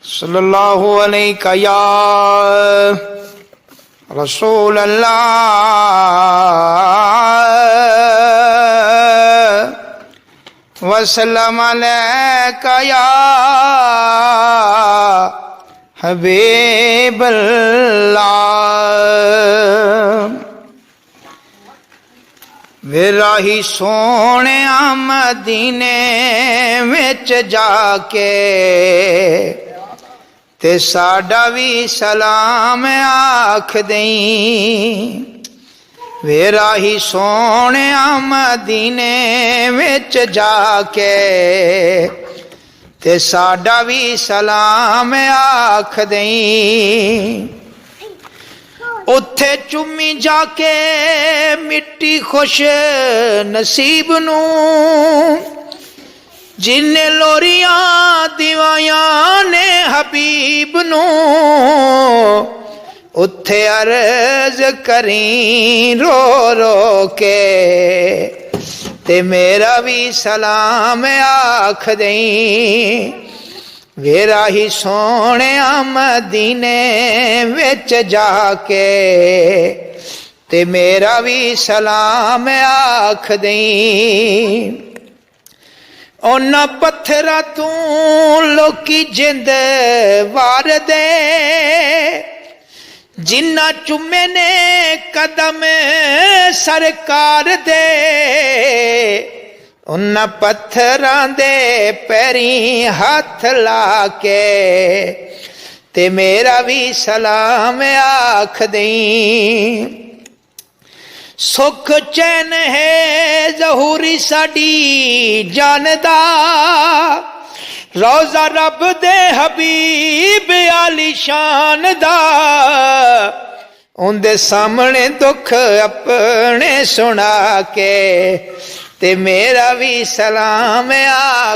सल्लल्लाहु अलैका या रसूल अल्लाह वसल्लम अलैका या हबीब अल्लाह। विराही सोने मदीने विच जाके ते साडा भी सलाम आख दई। विराही सोने मदीने विच जाके ते साडा भी सलाम आख दई। उथे चुम्मी जाके मिट्टी खुश नसीब नू जिन्ने लोरियां दिवाया ने हबीब नू। उथे अर्ज करी रो रो के ते मेरा भी सलाम आख दई। विराही सोने मदीने विच जाके ते मेरा भी सलाम आख दई। उन्हां पत्थरां तू लोकी जिंद वार दे जिन्ना चुम्मे ने कदम सरकार दे। उन्हां पत्थरां दे पैरीं हथ ला के ते मेरा भी सलाम आख दई। सुख चैन है ज़हूरी साडी जानदा रोज़ा रब दे हबीब आली शान दा। उंदे सामने दुख अपने सुना के ते मेरा भी सलाम आ